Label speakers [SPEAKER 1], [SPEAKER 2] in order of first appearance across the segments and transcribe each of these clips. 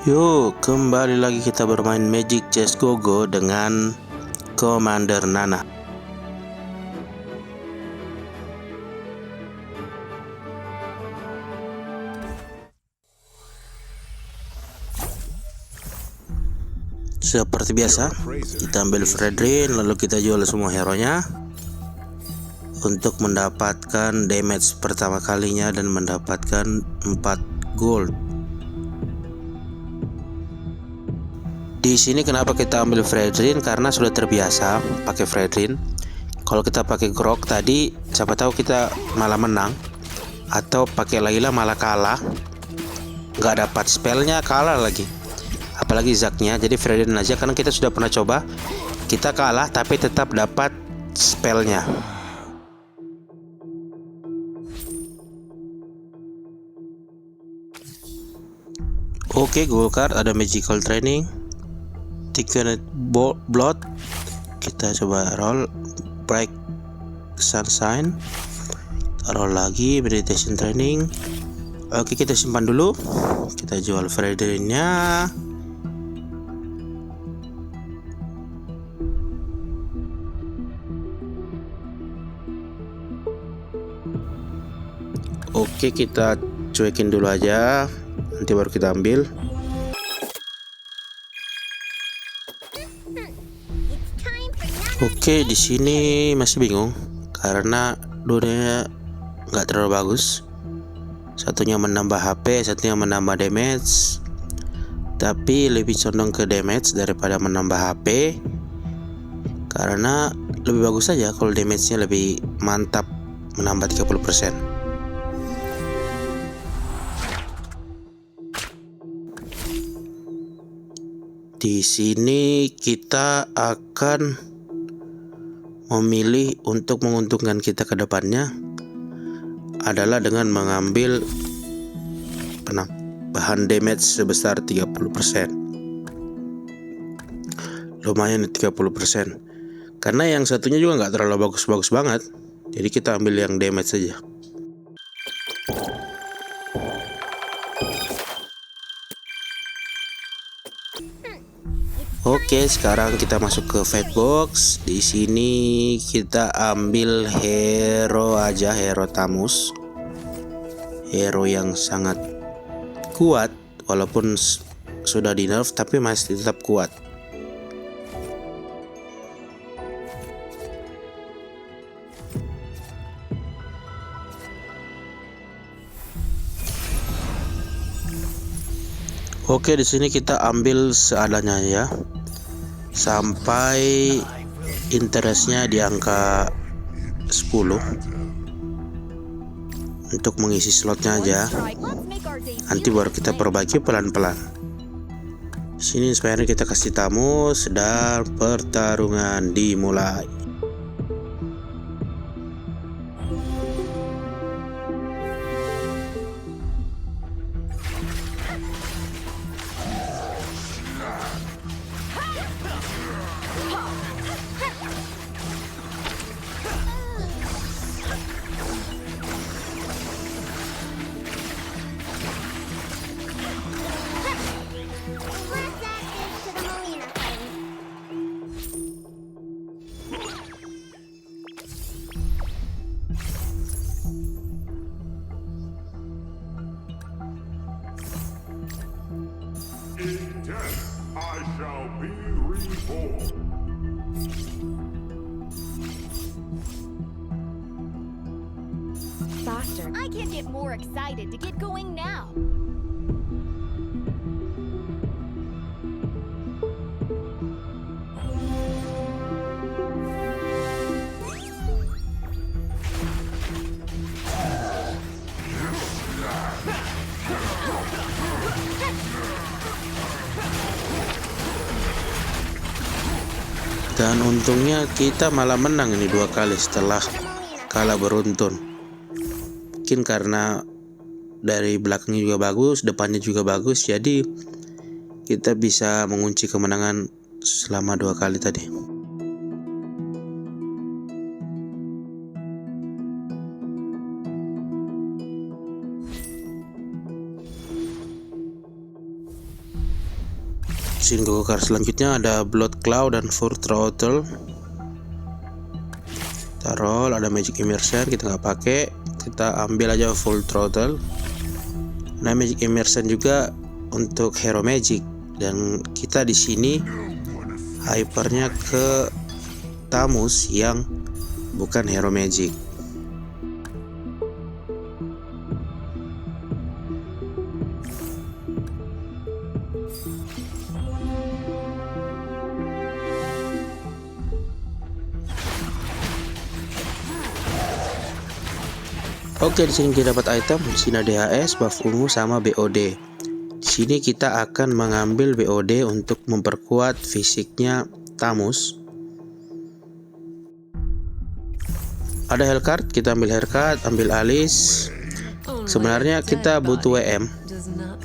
[SPEAKER 1] Yuk, kembali lagi kita bermain Magic Chess Go Go dengan Commander Nana. Seperti biasa, kita ambil Fredrin, lalu kita jual semua hero-nya untuk mendapatkan damage pertama kalinya dan mendapatkan 4 gold. Di sini kenapa kita ambil Fredrin? Karena sudah terbiasa pakai Fredrin. Kalau kita pakai Grok tadi, siapa tahu kita malah menang, atau pakai Layla malah kalah, nggak dapat spellnya, kalah lagi. Apalagi Zaknya. Jadi Fredrin aja, karena kita sudah pernah coba, kita kalah tapi tetap dapat spellnya. Oke, gold card, ada magical training, Thickened Blood. Kita coba roll break sunshine, roll lagi meditation training. Oke, kita simpan dulu, kita jual Fredrinnya. Oke, kita cuekin dulu aja, nanti baru kita ambil. Oke, di sini masih bingung karena dua-duanya nggak terlalu bagus. Satunya menambah HP, satunya menambah damage. Tapi lebih condong ke damage daripada menambah HP, karena lebih bagus saja kalau damage-nya lebih mantap, menambah 30%. Di sini kita akan memilih untuk menguntungkan kita ke depannya adalah dengan mengambil penambahan damage sebesar 30%. Lumayan 30%. Karena yang satunya juga nggak terlalu bagus-bagus banget. Jadi kita ambil yang damage saja. Oke, sekarang kita masuk ke fight box. Di sini kita ambil hero aja, hero Tamus. Hero yang sangat kuat, walaupun sudah di nerf tapi masih tetap kuat. Oke, di sini kita ambil seadanya ya, sampai interestnya di angka 10 untuk mengisi slotnya aja. Nanti baru kita perbaiki pelan-pelan. Sini inspire kita kasih Tamus dan pertarungan dimulai.
[SPEAKER 2] In death, I shall be reborn.
[SPEAKER 3] Faster. I can't get more excited to get going now.
[SPEAKER 1] Dan untungnya kita malah menang ini 2 kali setelah kalah beruntun. Mungkin karena dari belakangnya juga bagus, depannya juga bagus, jadi kita bisa mengunci kemenangan selama 2 kali tadi. Sini Gokar selanjutnya ada Blood Cloud dan Full Throttle. Kita roll, ada Magic Immersion, kita nggak pakai, kita ambil aja Full Throttle. Nah, Magic Immersion juga untuk Hero Magic, dan kita di sini hypernya ke Tamus yang bukan Hero Magic. Oke, di sini kita dapat item. Di sini ada DHS, buff ungu sama BOD. Di sini kita akan mengambil BOD untuk memperkuat fisiknya Tamus. Ada Hellcard, kita ambil Hellcard, ambil Alice. Sebenarnya kita butuh WM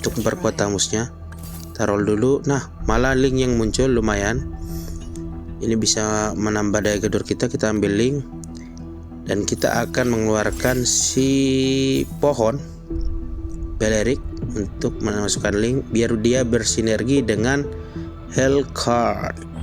[SPEAKER 1] untuk memperkuat Tamusnya. Kita roll dulu. Nah, malah link yang muncul lumayan. Ini bisa menambah daya gedor kita. Kita ambil link. Dan kita akan mengeluarkan si pohon Balerik untuk memasukkan link biar dia bersinergi dengan Hellcard.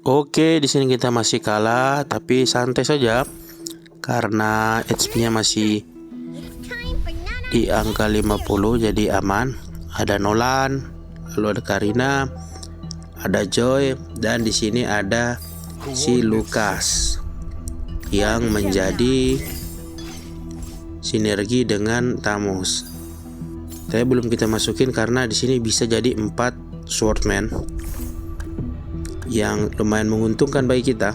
[SPEAKER 1] Oke, di sini kita masih kalah, tapi santai saja karena HP-nya masih di angka 50, jadi aman. Ada Nolan, lalu ada Karina, ada Joy, dan di sini ada si Lucas yang menjadi sinergi dengan Tamus. Tapi belum kita masukin karena di sini bisa jadi 4 Swordman yang lumayan menguntungkan bagi kita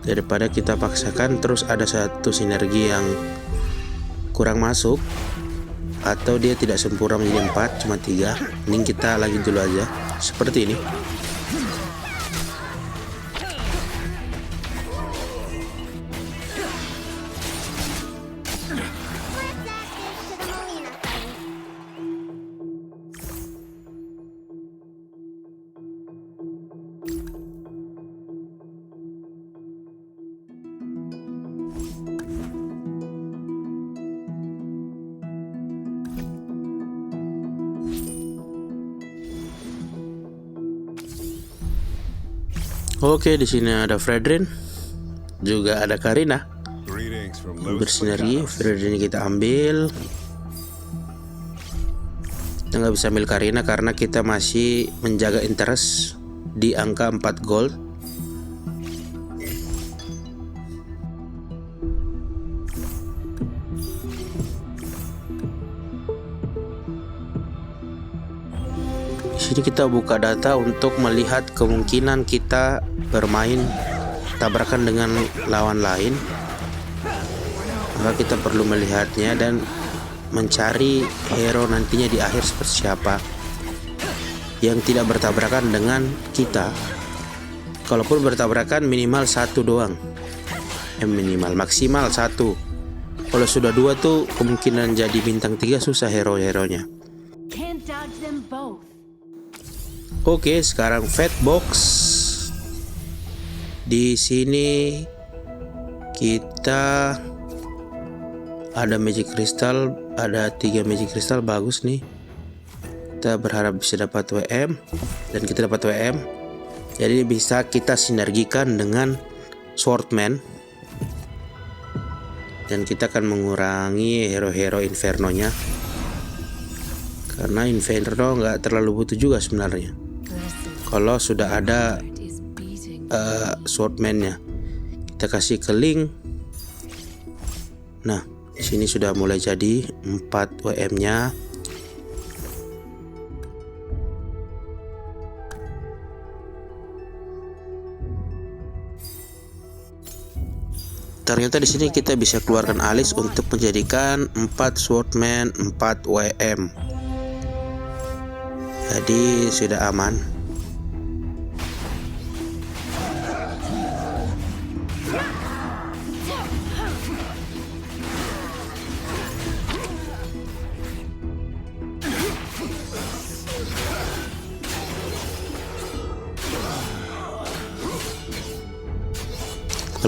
[SPEAKER 1] daripada kita paksakan terus ada satu sinergi yang kurang masuk atau dia tidak sempurna menjadi 4 cuma 3. Mending kita lagi dulu aja seperti ini. Oke, di sini ada Fredrin, juga ada Karina bersinergi. Fredrin kita ambil. Kita nggak bisa ambil Karina karena kita masih menjaga interest di angka 4 gold. Di sini kita buka data untuk melihat kemungkinan kita bermain tabrakan dengan lawan lain. Maka kita perlu melihatnya dan mencari hero nantinya di akhir seperti siapa yang tidak bertabrakan dengan kita. Kalaupun bertabrakan minimal 1 doang. Maksimal 1. Kalau sudah 2 tuh kemungkinan jadi bintang 3 susah hero-heronya. Oke, sekarang Fat Box. Di sini kita ada Magic Crystal, ada 3 Magic Crystal, bagus nih. Kita berharap bisa dapat WM dan kita dapat WM. Jadi bisa kita sinergikan dengan Swordman. Dan kita akan mengurangi hero-hero Inferno-nya. Karena Inferno nggak terlalu butuh juga sebenarnya. Kalau sudah ada Swordman-nya, kita kasih ke link. Nah, di sini sudah mulai jadi 4 WM-nya. Ternyata di sini kita bisa keluarkan Alice untuk menjadikan 4 Swordman, 4 WM. Jadi sudah aman.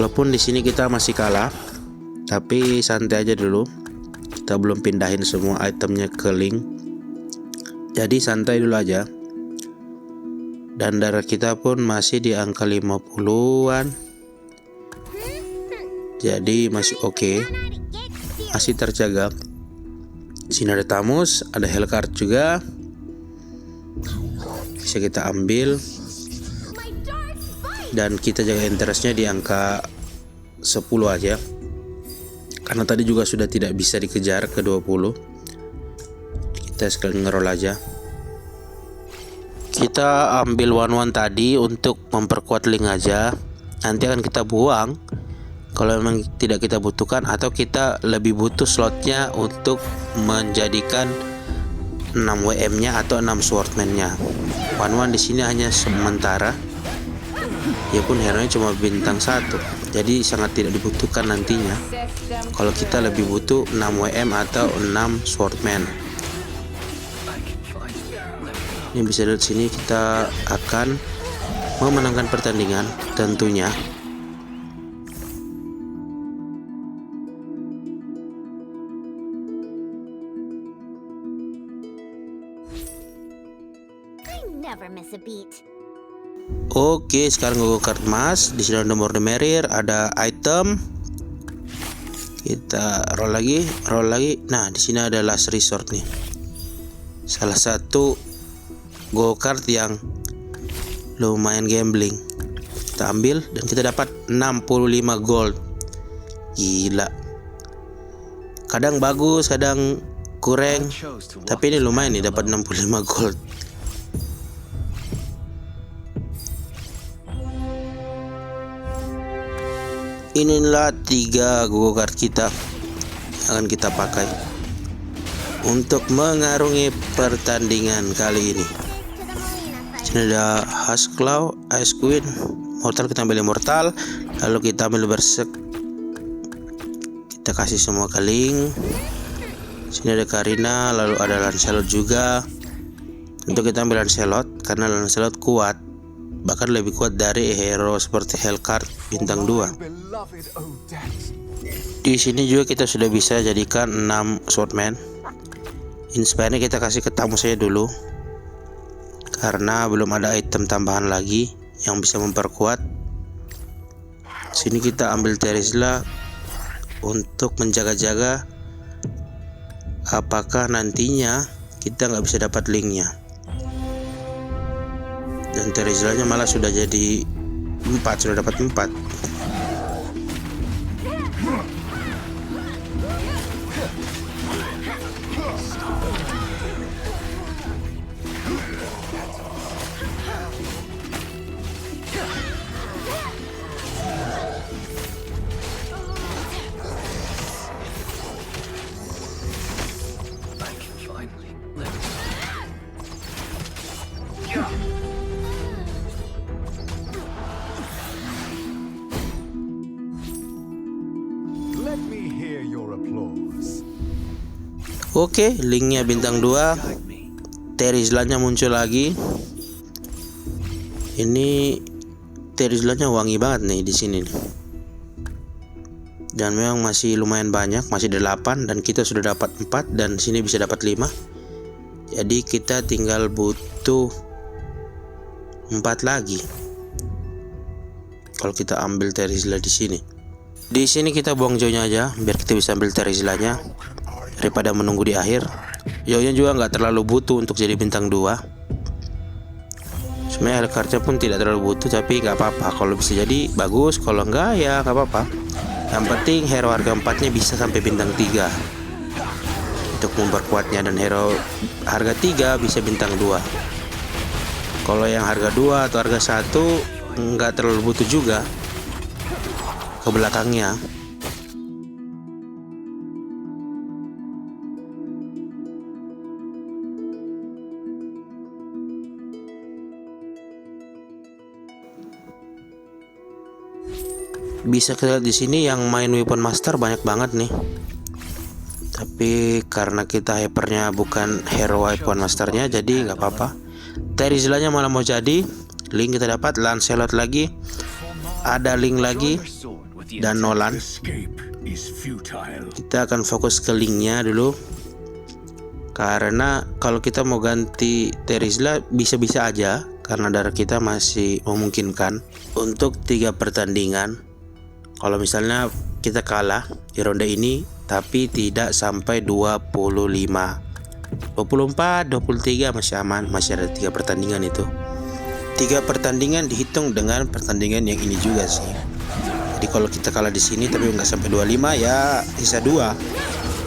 [SPEAKER 1] Walaupun di sini kita masih kalah, tapi santai aja dulu. Kita belum pindahin semua itemnya ke Link. Jadi santai dulu aja. Dan darah kita pun masih di angka 50-an. Jadi masih oke. Masih terjaga. Sini ada Tamus, ada Hellcard juga. Bisa kita ambil. Dan kita jaga interestnya di angka 10 aja, karena tadi juga sudah tidak bisa dikejar ke 20. Kita sekalian ngeroll aja. Kita ambil 1-1 tadi untuk memperkuat Link aja. Nanti akan kita buang kalau memang tidak kita butuhkan, atau kita lebih butuh slotnya untuk menjadikan 6 WM nya atau 6 Swordman nya. 1-1 di sini hanya sementara. Ya pun hero nya cuma bintang 1, jadi sangat tidak dibutuhkan nantinya. Kalau kita lebih butuh 6 WM atau 6 Swordman. Ini bisa lihat sini, kita akan memenangkan pertandingan tentunya.
[SPEAKER 3] I never miss a beat.
[SPEAKER 1] Oke, sekarang gue card emas. Di sini ada nomor demerir, ada item. Kita roll lagi. Nah, di sini ada last resort nih. Salah satu go card yang lumayan gambling. Kita ambil dan kita dapat 65 gold. Gila. Kadang bagus, kadang kurang. Tapi ini lumayan nih, dapat 65 gold. Inilah 3 go card kita yang akan kita pakai untuk mengarungi pertandingan kali ini. Sini ada Hasclaw, Ice Queen, Mortal, kita ambil Immortal, lalu kita ambil Berserk. Kita kasih semua ke Link. Sini ada Karina, lalu ada Lancelot juga. Untuk kita ambil Lancelot karena Lancelot kuat, bahkan lebih kuat dari hero seperti Hellcard bintang 2. Di sini juga kita sudah bisa jadikan 6 Swordman. Inspire-nya kita kasih ke Tamus saja dulu, karena belum ada item tambahan lagi yang bisa memperkuat. Sini kita ambil Terizla untuk menjaga-jaga apakah nantinya kita nggak bisa dapat linknya. Dan Terizlanya malah sudah jadi 4, sudah dapat 4. Oke, linknya bintang 2. Terizlanya muncul lagi. Ini Terizlanya wangi banget nih di sini. Dan memang masih lumayan banyak, masih 8 dan kita sudah dapat 4 dan sini bisa dapat 5. Jadi kita tinggal butuh 4 lagi. Kalau kita ambil Terizla di sini. Di sini kita buang Joe-nya aja biar kita bisa ambil Terizlanya daripada menunggu di akhir. Joe-nya juga nggak terlalu butuh untuk jadi bintang 2. Sebenarnya Hellcard-nya pun tidak terlalu butuh, tapi nggak apa-apa. Kalau bisa jadi bagus, kalau enggak ya nggak apa-apa. Yang penting hero harga 4-nya bisa sampai bintang 3 untuk memperkuatnya, dan hero harga 3 bisa bintang 2. Kalau yang harga 2 atau harga 1 nggak terlalu butuh juga ke belakangnya. Bisa kita lihat di sini yang main weapon master banyak banget nih. Tapi karena kita hypernya bukan hero weapon masternya, jadi nggak apa-apa. Terizlanya malah mau jadi. Link kita dapat, Lancelot lagi, ada Link lagi, dan Nolan.
[SPEAKER 2] Escape is futile.
[SPEAKER 1] Kita akan fokus ke linknya dulu, karena kalau kita mau ganti Terizla bisa-bisa aja, karena darah kita masih memungkinkan untuk 3 pertandingan. Kalau misalnya kita kalah di ronde ini tapi tidak sampai 25, 24, 23 masih aman, masih ada 3 pertandingan itu. 3 pertandingan dihitung dengan pertandingan yang ini juga sih. Jadi kalau kita kalah di sini tapi nggak sampai 25, ya sisa 2,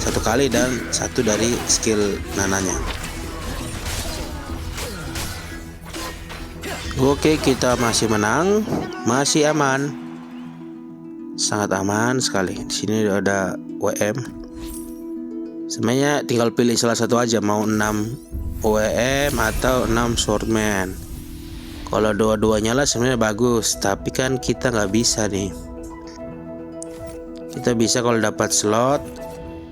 [SPEAKER 1] 1 kali dan 1 dari skill nananya. Oke, kita masih menang, masih aman, sangat aman sekali. Di sini ada WM. Sebenarnya tinggal pilih salah satu aja, mau 6 WM atau 6 Swordman. Kalau dua-duanya lah sebenarnya bagus, tapi kan kita nggak bisa nih. Kita bisa kalau dapat slot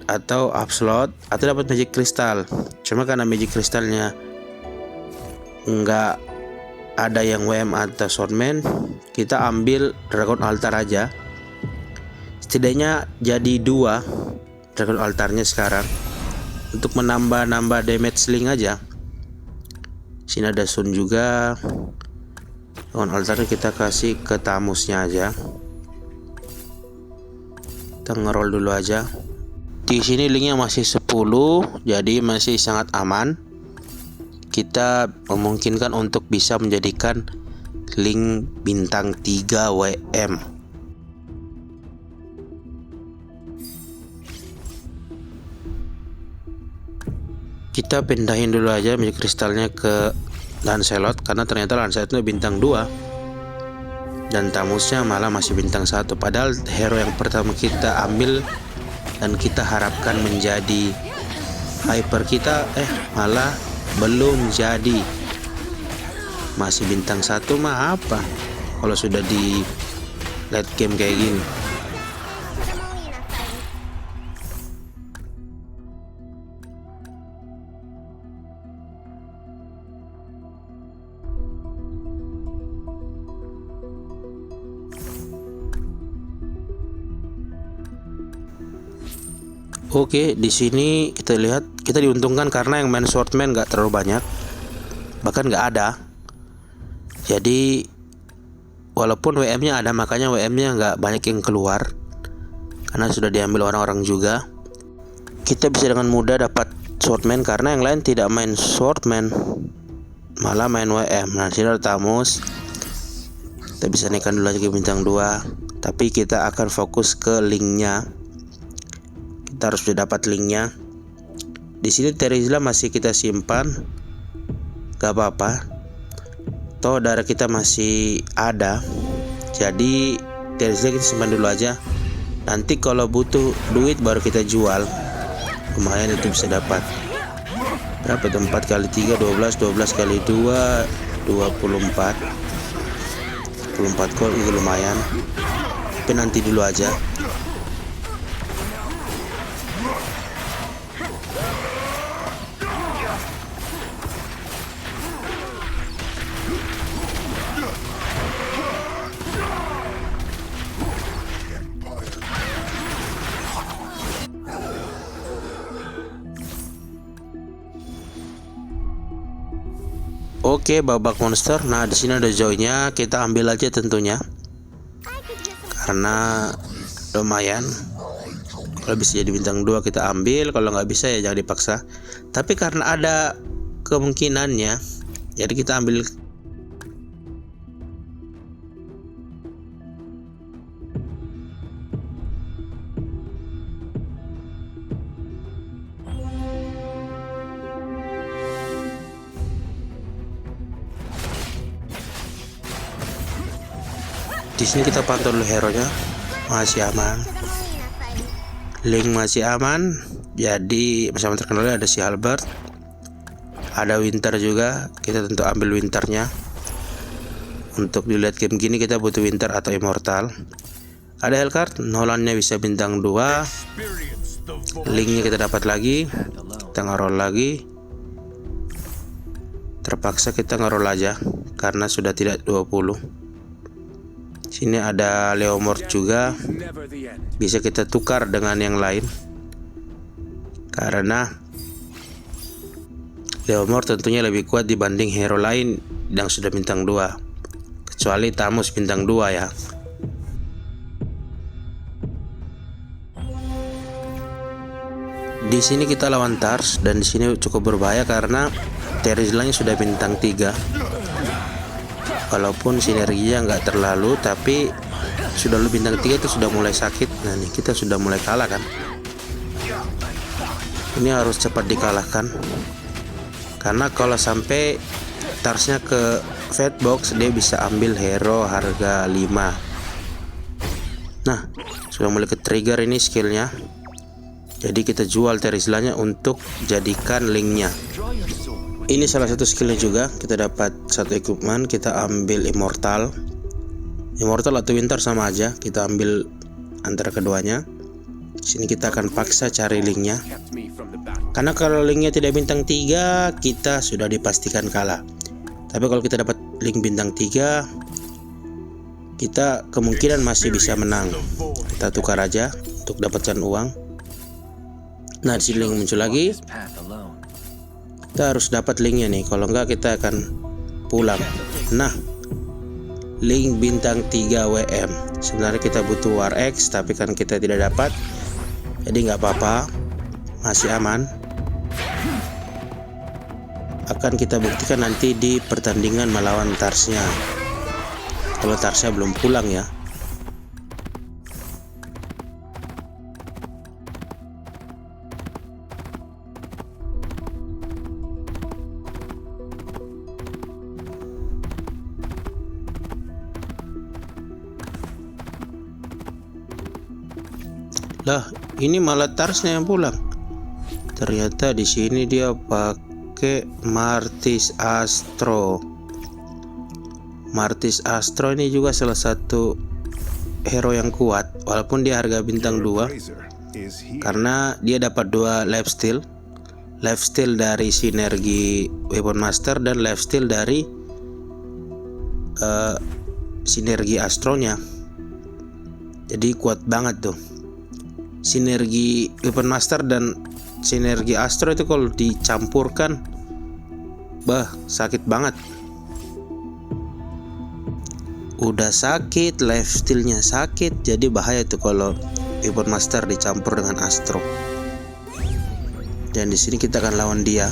[SPEAKER 1] atau up slot atau dapat magic crystal. Cuma karena magic crystalnya nggak ada yang WM atau Swordman, kita ambil Dragon Altar aja. Setidaknya jadi 2 Dragon Altarnya sekarang untuk menambah damage sling aja. Sini ada Sun juga. Dragon Altarnya kita kasih ke Tamusnya aja. Kita ngeroll dulu aja. Di sini linknya masih 10, jadi masih sangat aman. Kita memungkinkan untuk bisa menjadikan link bintang 3 WM. Kita pindahin dulu aja magic kristalnya ke Lancelot, karena ternyata Lancelotnya bintang 2 dan Tamusnya malah masih bintang 1. Padahal hero yang pertama kita ambil dan kita harapkan menjadi hyper kita malah belum jadi. Masih bintang 1 mah apa kalau sudah di late game kayak gini. Oke, di sini kita lihat kita diuntungkan karena yang main Swordman nggak terlalu banyak, bahkan nggak ada. Jadi walaupun WM-nya ada, makanya WM-nya nggak banyak yang keluar karena sudah diambil orang-orang juga. Kita bisa dengan mudah dapat Swordman karena yang lain tidak main Swordman, malah main WM. Nah, sini ada Tamus. Kita bisa naikkan dulu lagi bintang 2, tapi kita akan fokus ke linknya. Kita harus sudah dapat linknya. Di sini Terizla masih kita simpan, gak apa-apa. Toh darah kita masih ada, jadi Terizla kita simpan dulu aja. Nanti kalau butuh duit baru kita jual. Lumayan itu bisa dapat. Berapa tuh? 4 kali 3 12, 12 kali 2 24. 24 gold itu lumayan. Tapi nanti dulu aja. Oke, babak monster. Nah, di sini ada Joy-nya, kita ambil aja tentunya. Karena lumayan. Kalau bisa jadi bintang 2 kita ambil, kalau nggak bisa ya jangan dipaksa. Tapi karena ada kemungkinannya, jadi kita ambil. Di sini kita pantau dulu hero-nya, masih aman. Link masih aman. Jadi bersama terkenalnya ada si Albert, ada Winter juga. Kita tentu ambil Winternya. Untuk dilihat game gini kita butuh Winter atau Immortal. Ada Hellcard, Nolannya bisa bintang 2. Linknya kita dapat lagi. Kita nge-roll lagi. Terpaksa kita nge-roll aja karena sudah tidak 20. Sini ada Leomord juga,
[SPEAKER 2] Never the end.
[SPEAKER 1] bisa kita tukar dengan yang lain. Karena Leomord tentunya lebih kuat dibanding hero lain yang sudah bintang 2. Kecuali Tamus bintang 2 ya. Di sini kita lawan Tars dan di sini cukup berbahaya karena Terizlanya sudah bintang 3. Walaupun sinerginya nggak terlalu, tapi sudah lu bintang 3 itu sudah mulai sakit. Nah nih kita sudah mulai kalah kan. Ini harus cepat dikalahkan. Karena kalau sampai Tarsnya ke Fat Box, dia bisa ambil hero harga 5. Nah, sudah mulai ke trigger ini skillnya. Jadi kita jual Terizlanya untuk jadikan linknya. Ini salah satu skillnya juga. Kita dapat satu equipment, kita ambil Immortal. Immortal atau Winter sama aja, kita ambil antara keduanya. Sini kita akan paksa cari linknya.
[SPEAKER 2] Kept me from the battle.
[SPEAKER 1] Karena kalau linknya tidak bintang 3, kita sudah dipastikan kalah. Tapi kalau kita dapat link bintang 3, kita kemungkinan masih bisa menang. Kita tukar aja untuk dapatkan uang. Nah, di sini link muncul lagi.
[SPEAKER 2] Path alone.
[SPEAKER 1] Kita harus dapat linknya nih, kalau enggak kita akan pulang. Nah, link bintang 3 WM. Sebenarnya kita butuh War X, tapi kan kita tidak dapat. Jadi nggak apa-apa, masih aman. Akan kita buktikan nanti di pertandingan melawan Tarsnya. Kalau Tarsnya belum pulang ya. Lah, ini malah Tarsnya yang pulang. Ternyata di sini dia pakai Martis Astro. Martis Astro ini juga salah satu hero yang kuat, walaupun dia harga bintang 2. Karena dia dapat 2 lifesteal. Lifesteal dari sinergi Weapon Master dan lifesteal dari sinergi Astronya. Jadi kuat banget tuh. Sinergi Weapon Master dan sinergi Astro itu kalau dicampurkan, sakit banget. Udah sakit, lifestealnya sakit, jadi bahaya tuh kalau Weapon Master dicampur dengan Astro. Dan di sini kita akan lawan dia.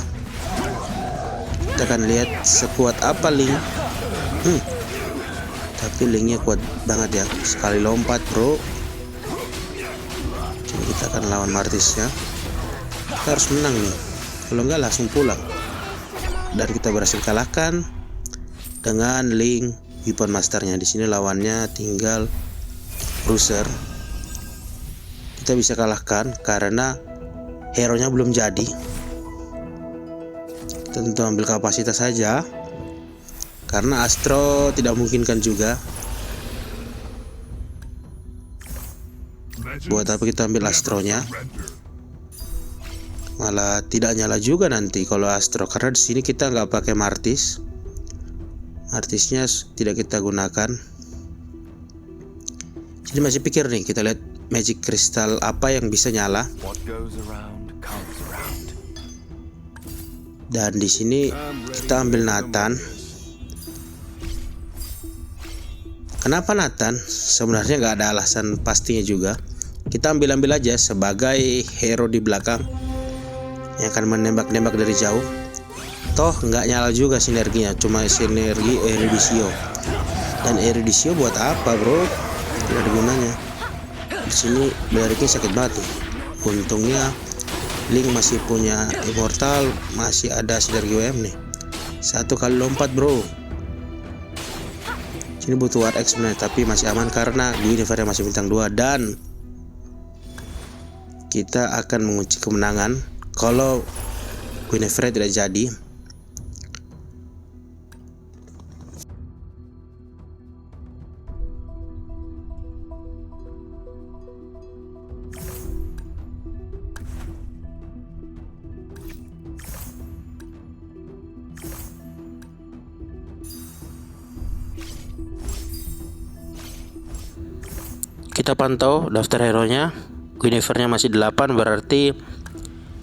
[SPEAKER 1] Kita akan lihat sekuat apa Link. Tapi Linknya kuat banget ya, sekali lompat bro. Kita akan lawan Martisnya. Kita harus menang nih, kalau enggak langsung pulang. Dan kita berhasil kalahkan dengan Link Weapon Masternya. Di sini lawannya tinggal Bruiser. Kita bisa kalahkan karena hero-nya belum jadi. Kita tentu ambil kapasitas saja, karena Astro tidak memungkinkan juga. Buat apa kita ambil Astronya? Malah tidak nyala juga nanti kalau Astro, karena di sini kita nggak pakai Martis. Martisnya tidak kita gunakan. Jadi masih pikir nih, kita lihat Magic Crystal apa yang bisa nyala.
[SPEAKER 2] What goes around comes around.
[SPEAKER 1] Dan di sini kita ambil Nathan. Kenapa Nathan? Sebenarnya nggak ada alasan pastinya juga. Kita ambil aja sebagai hero di belakang yang akan menembak-nembak dari jauh. Toh nggak nyala juga sinerginya, cuma sinergi Eruditio. Dan Eruditio buat apa bro? Tidak ada gunanya. Di sini Beriknya sakit banget tuh. Untungnya Link masih punya Immortal, masih ada sinergi WM nih. 1 kali lompat bro. Sini butuh War X sebenarnya, tapi masih aman karena Guinevere masih bintang 2 dan kita akan mengunci kemenangan kalau Guinevere tidak jadi. Kita pantau daftar hero-nya. Guinevere-nya masih 8, berarti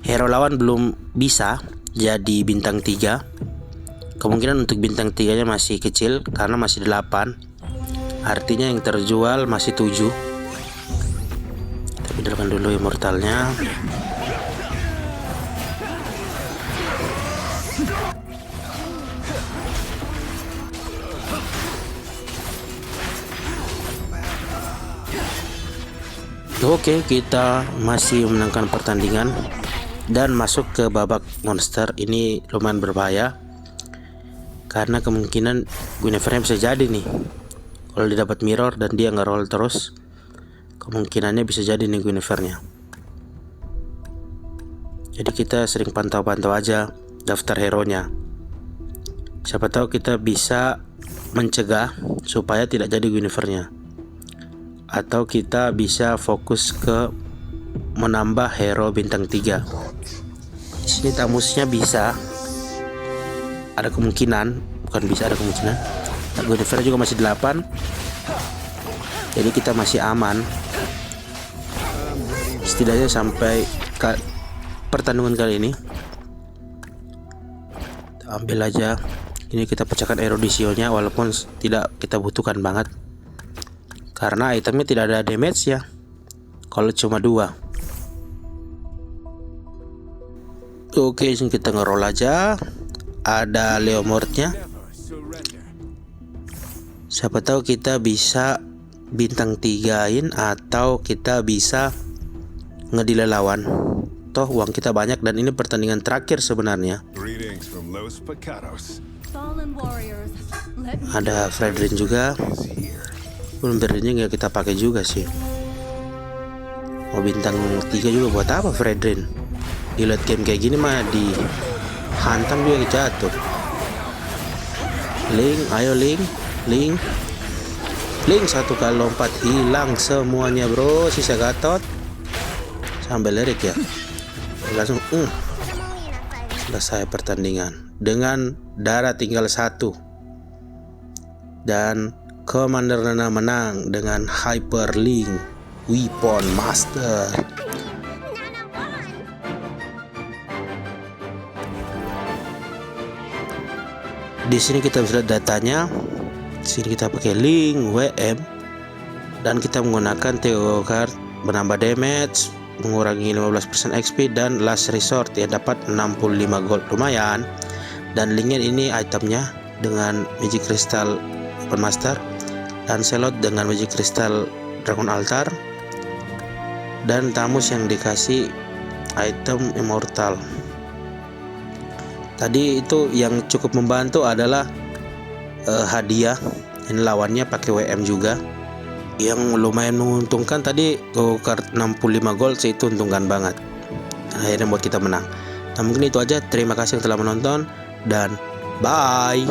[SPEAKER 1] hero lawan belum bisa jadi bintang 3. Kemungkinan untuk bintang 3-nya masih kecil karena masih 8. Artinya yang terjual masih 7. Kita pindahin dulu immortalnya. Oke, kita masih memenangkan pertandingan dan masuk ke babak monster. Ini lumayan berbahaya karena kemungkinan Guinevere bisa jadi nih. Kalau dia dapat mirror dan dia nge-roll terus, kemungkinannya bisa jadi nih Guinevere-nya. Jadi kita sering pantau-pantau aja daftar hero-nya. Siapa tahu kita bisa mencegah supaya tidak jadi Guinevere-nya. Atau kita bisa fokus ke menambah hero bintang 3. Di sini Tamusnya bisa, ada kemungkinan, bukan bisa, ada kemungkinan. Guinevere juga masih 8. Jadi kita masih aman. Setidaknya sampai pertandingan kali ini. Kita ambil aja. Ini kita pecahkan erudisionya walaupun tidak kita butuhkan banget. Karena itemnya tidak ada damage ya. Kalau cuma 2. Oke, kita ngeroll aja. Ada Leomordnya.
[SPEAKER 2] Never surrender.
[SPEAKER 1] Siapa tahu kita bisa bintang 3-in atau kita bisa ngedelay lawan. Toh uang kita banyak dan ini pertandingan terakhir sebenarnya.
[SPEAKER 4] Greetings from Los Pecados.
[SPEAKER 3] Fallen warriors, let me
[SPEAKER 1] Ada Fredrin juga.
[SPEAKER 4] Is here.
[SPEAKER 1] Belum Fredrinnya nggak kita pakai juga sih. Mau bintang 3 juga buat apa Fredrin? Di late game kayak gini mah di hantam juga jatuh. Link, ayo Link, Link. Link 1 kali lompat hilang semuanya bro. Sisa Gatot sambil lirik ya. Langsung selesai pertandingan dengan darah tinggal 1. Dan Commander Nana menang dengan Hyper Link Weapon Master. Di sini kita bisa lihat datanya. Di sini kita pakai Link WM dan kita menggunakan Theo Card menambah damage, mengurangi 15% XP dan last resort ya, dapat 65 gold, lumayan. Dan linknya ini itemnya dengan Magic Crystal Weapon Master dan Selot dengan Magic Crystal Dragon Altar, dan Tamus yang dikasih item Immortal. Tadi itu yang cukup membantu adalah hadiah. Ini lawannya pakai WM juga, yang lumayan menguntungkan. Tadi card 65 gold sih, itu untungkan banget. Akhirnya buat kita menang. Nah mungkin itu aja. Terima kasih yang telah menonton dan bye.